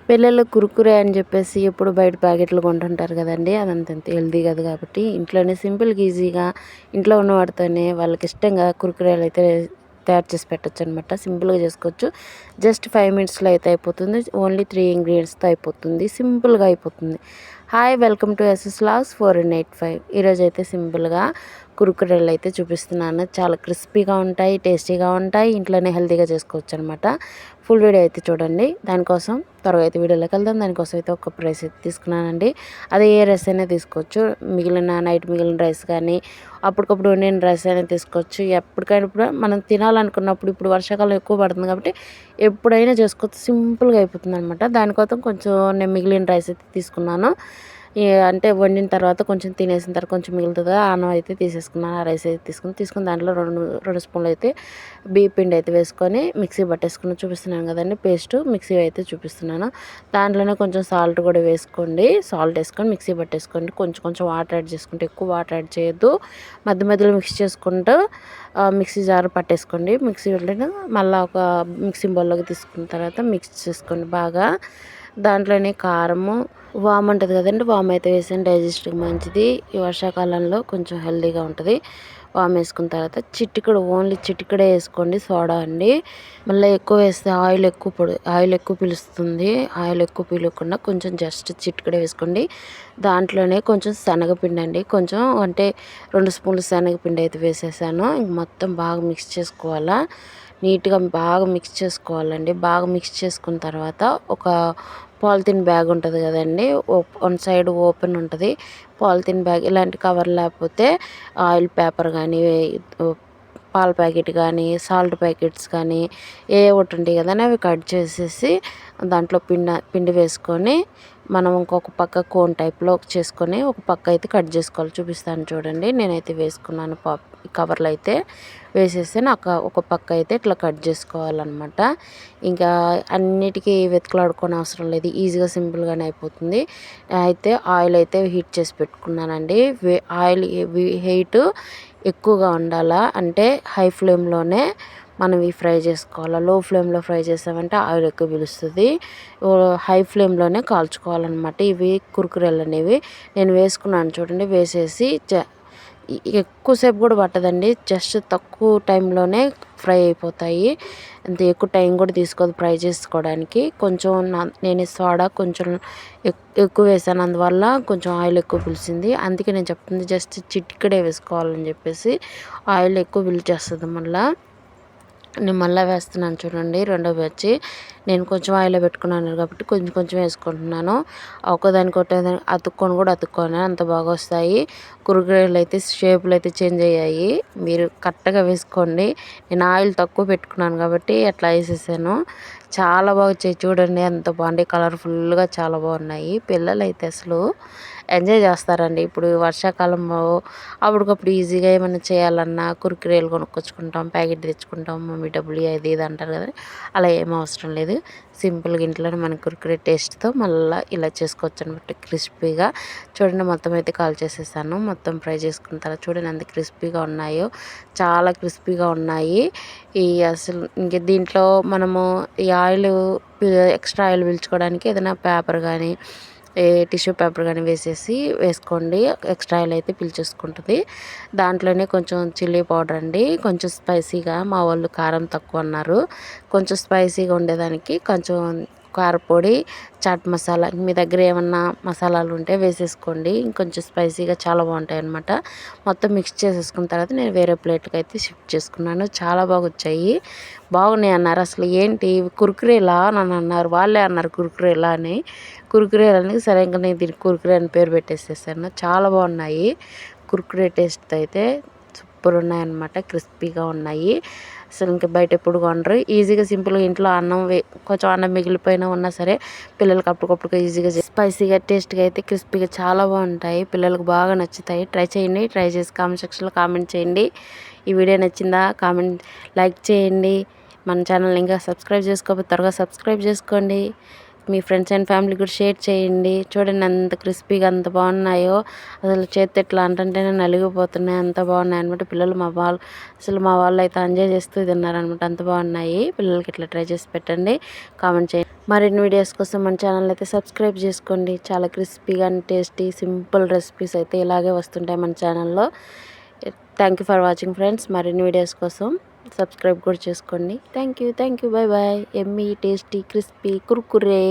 పిల్లలు కురుకురే అని చెప్పేసి ఎప్పుడు బయట ప్యాకెట్లు కొంటుంటారు కదండీ. అదంత హెల్తీ కాదు కాబట్టి ఇంట్లోనే సింపుల్‌గా, ఈజీగా ఇంట్లో ఉన్న వాటితోనే వాళ్ళకి ఇష్టంగా కురుకురేలు అయితే తయారు చేసి పెట్టొచ్చనమాట. సింపుల్‌గా చేసుకోవచ్చు. జస్ట్ 5 మినిట్స్‌లో అయితే అయిపోతుంది. ఓన్లీ 3 ఇంగ్రీడియంట్స్‌తో అయిపోతుంది. సింపుల్‌గా అయిపోతుంది. Hi, welcome to SS vlogs 4185. ఈరోజైతే సింపుల్‌గా కురుకురేలు అయితే చూపిస్తున్నాను. చాలా క్రిస్పీగా ఉంటాయి, టేస్టీగా ఉంటాయి. ఇంట్లోనే హెల్తీగా చేసుకోవచ్చనమాట. ఫుల్ వీడియో అయితే చూడండి. దానికోసం త్వరగా అయితే వీడియోలోకి వెళ్దాం. దానికోసం అయితే ఒక కప్ రైస్ అయితే తీసుకున్నానండి. అదే ఏ రైస్ అయినా తీసుకోవచ్చు. నైట్ మిగిలిన రైస్ కానీ, అప్పటికప్పుడు వండిన రైస్ అయినా తీసుకోవచ్చు. ఎప్పటికైనా కూడా మనం తినాలనుకున్నప్పుడు, ఇప్పుడు వర్షాకాలం ఎక్కువ పడుతుంది కాబట్టి ఎప్పుడైనా చేసుకోవచ్చు. సింపుల్‌గా అయిపోతుందనమాట. దానికోసం కొంచెం నేను మిగిలిన రైస్ అయితే తీసుకున్నాను. అంటే వండిన తర్వాత కొంచెం తినేసిన తర్వాత కొంచెం మిగులుతుంది కదా, అన్నం అయితే తీసేసుకున్నాను. ఆ రైస్ అయితే తీసుకుని దాంట్లో 2 స్పూన్లు అయితే బియ్య పిండి అయితే వేసుకొని మిక్సీ పట్టేసుకుని చూపిస్తున్నాను కదండి. పేస్ట్ మిక్సీ అయితే చూపిస్తున్నాను. దాంట్లోనే కొంచెం సాల్ట్ కూడా వేసుకోండి. సాల్ట్ వేసుకొని మిక్సీ పట్టేసుకోండి. కొంచెం కొంచెం వాటర్ యాడ్ చేసుకుంటే, ఎక్కువ వాటర్ యాడ్ చేయొద్దు. మధ్యలో మిక్స్ చేసుకుంటూ మిక్సీ జార్ పట్టేసుకోండి. మిక్సీ వెళ్ళిన మళ్ళీ ఒక మిక్సింగ్ బౌల్లోకి తీసుకున్న తర్వాత మిక్స్ చేసుకోండి బాగా. దాంట్లోనే కారము, వాము ఉంటుంది కదండి, వాము అయితే వేసాను. డైజెస్ట్కి మంచిది. ఈ వర్షాకాలంలో కొంచెం హెల్తీగా ఉంటుంది. వాము వేసుకున్న తర్వాత ఓన్లీ చిటికెడే వేసుకోండి సోడా అండి. మళ్ళీ ఎక్కువ వేస్తే ఆయిల్ ఎక్కువ పీలుస్తుంది. ఆయిల్ ఎక్కువ పీలకుండా కొంచెం జస్ట్ చిటికెడే వేసుకోండి. దాంట్లోనే కొంచెం శనగపిండి అండి, కొంచెం అంటే 2 స్పూన్లు శనగపిండి అయితే వేసేసాను. ఇంక మొత్తం బాగా మిక్స్ చేసుకోవాలా. నీట్గా బాగా మిక్స్ చేసుకోవాలండి. బాగా మిక్స్ చేసుకున్న తర్వాత ఒక పాలిథిన్ బ్యాగ్ ఉంటుంది కదండి, వన్ సైడ్ ఓపెన్ ఉంటుంది పాలిథిన్ బ్యాగ్. ఇలాంటి కవర్ లేకపోతే ఆయిల్ పేపర్ కానీ, పాల ప్యాకెట్ కానీ, సాల్ట్ ప్యాకెట్స్ కానీ ఒకటి ఉంటాయి కదండి, అవి కట్ చేసేసి దాంట్లో పిండి వేసుకొని మనం ఇంకొక పక్క కోన్ టైప్లో చేసుకొని ఒక పక్క అయితే కట్ చేసుకోవాలి. చూపిస్తాను చూడండి. నేనైతే వేసుకున్నాను కవర్లో అయితే వేసేసి నాకు ఒక పక్క అయితే ఇట్లా కట్ చేసుకోవాలన్నమాట. ఇంకా అన్నిటికీ వెతుకులాడుకోని అవసరం లేదు. ఈజీగా సింపుల్గానే అయిపోతుంది. అయితే ఆయిల్ అయితే హీట్ చేసి పెట్టుకున్నానండి. ఆయిల్ హీట్ ఎక్కువగా ఉండాలా, అంటే హై ఫ్లేమ్లోనే మనం ఇవి ఫ్రై చేసుకోవాలి. లో ఫ్లేమ్లో ఫ్రై చేసామంటే ఆయిల్ ఎక్కువ పీలుస్తుంది. హై ఫ్లేమ్లోనే కాల్చుకోవాలన్నమాట. ఇవి కురుకురేలు అనేవి నేను వేసుకున్నాను చూడండి. వేసేసి ఎక్కువసేపు కూడా పట్టదండి. జస్ట్ తక్కువ టైంలోనే ఫ్రై అయిపోతాయి. అంత ఎక్కువ టైం కూడా తీసుకోదు ఫ్రై చేసుకోవడానికి. కొంచెం నేను సోడా కొంచెం ఎక్కువ వేసాను, అందువల్ల కొంచెం ఆయిల్ ఎక్కువ పీల్చింది. అందుకే నేను చెప్తుంది జస్ట్ చిటికెడే వేసుకోవాలని చెప్పేసి. ఆయిల్ ఎక్కువ పీల్చేస్తుంది మళ్ళీ. నేను మళ్ళీ వేస్తున్నాను చూడండి. రెండో బ్యాచ్ నేను కొంచెం ఆయిల్లో పెట్టుకున్నాను కాబట్టి కొంచెం కొంచెం వేసుకుంటున్నాను. ఒకదానికొకటి అతుక్కొని అంత బాగా వస్తాయి. కురుకురేలు అయితే షేపులు అయితే చేంజ్ అయ్యాయి. మీరు కరెక్ట్గా వేసుకోండి. నేను ఆయిల్ తక్కువ పెట్టుకున్నాను కాబట్టి అట్లా వేసేసాను. చాలా బాగా వచ్చాయి చూడండి. ఎంత బాగుంటాయి, కలర్ఫుల్గా చాలా బాగున్నాయి. పిల్లలు అయితే అసలు ఎంజాయ్ చేస్తారండి. ఇప్పుడు వర్షాకాలంలో అప్పటికప్పుడు ఈజీగా ఏమైనా చేయాలన్నా కురుకురేలు కొనుక్కొచ్చుకుంటాం, ప్యాకెట్ తెచ్చుకుంటాం. మమ్మీ డబ్బులు అది ఇది అంటారు కదా, అలా ఏం అవసరం లేదు. సింపుల్గా ఇంట్లోనే మన కురుకురే టేస్ట్తో మళ్ళీ ఇలా చేసుకోవచ్చు అనమాట. క్రిస్పీగా చూడండి. మొత్తం అయితే కాల్ చేసేసాను. మొత్తం ఫ్రై చేసుకున్న తర్వాత చూడండి ఎంత క్రిస్పీగా ఉన్నాయో. చాలా క్రిస్పీగా ఉన్నాయి. అసలు ఇంక దీంట్లో మనము ఈ ఎక్స్ట్రా ఆయిల్ పీల్చుకోవడానికి ఏదైనా పేపర్ కానీ, టిష్యూ పేపర్ కానీ వేసుకోండి. ఎక్స్ట్రా ఆయిల్ అయితే పీల్చేసుకుంటుంది. దాంట్లోనే కొంచెం చిల్లీ పౌడర్ అండి, కొంచెం స్పైసీగా. మా వాళ్ళు కారం తక్కువ అన్నారు. కొంచెం స్పైసీగా ఉండేదానికి కొంచెం కారపొడి, చాట్ మసాలా, మీ దగ్గర ఏమన్నా మసాలాలు ఉంటే వేసేసుకోండి. ఇంకొంచెం స్పైసీగా చాలా బాగుంటాయి అన్నమాట. మొత్తం మిక్స్ చేసేసుకున్న తర్వాత నేను వేరే ప్లేట్కి అయితే షిఫ్ట్ చేసుకున్నాను. చాలా బాగా వచ్చాయి. బాగున్నాయి అన్నారు. అసలు ఏంటి కురుకురేలా అని అన్నారు. వాళ్ళే అన్నారు కురుకురేలా అని. కురుకురేలని సరే ఇంకా నేను దీనికి కురుకురే అని పేరు పెట్టేసేసాను. చాలా బాగున్నాయి. కురుకురే టేస్ట్ అయితే సూపర్ ఉన్నాయన్నమాట. క్రిస్పీగా ఉన్నాయి. అసలు ఇంకా బయట ఎప్పుడు కొనరు. ఈజీగా సింపుల్గా ఇంట్లో కొంచెం అన్నం మిగిలిపోయినా ఉన్నా సరే పిల్లలకి అప్పటికప్పుడు ఈజీగా స్పైసీగా టేస్ట్గా అయితే క్రిస్పీగా చాలా బాగుంటాయి. పిల్లలకు బాగా నచ్చుతాయి. ట్రై చేయండి. ట్రై చేసి కామెంట్ సెక్షన్లో కామెంట్ చేయండి. ఈ వీడియో నచ్చిందా లైక్ చేయండి. మన ఛానల్ ఇంకా సబ్స్క్రైబ్ చేసుకోకపోతే త్వరగా సబ్స్క్రైబ్ చేసుకోండి. మీ ఫ్రెండ్స్ అండ్ ఫ్యామిలీ కూడా షేర్ చేయండి. చూడండి ఎంత క్రిస్పీగా అంత బాగున్నాయో, అసలు చేత్తో ఇట్లా అంటుంటేనే నలిగిపోతున్నాయి, అంత బాగున్నాయి అనమాట. పిల్లలు మా వాళ్ళు అయితే ఎంజాయ్ చేస్తూ తిన్నారనమాట, అంత బాగున్నాయి. పిల్లలకి ఇట్లా ట్రై చేసి పెట్టండి, కామెంట్ చేయండి. మరిన్ని వీడియోస్ కోసం మన ఛానల్ అయితే సబ్స్క్రైబ్ చేసుకోండి. చాలా క్రిస్పీగా అండ్ టేస్టీ సింపుల్ రెసిపీస్ అయితే ఇలాగే వస్తుంటాయి మన ఛానల్లో. Thank you for watching friends. మరిన్ని వీడియోస్ కోసం సబ్స్క్రైబ్ కూడా చేసుకోండి. Thank you. Bye bye. ఎమ్మీ టేస్టీ క్రిస్పీ కుర్కురే.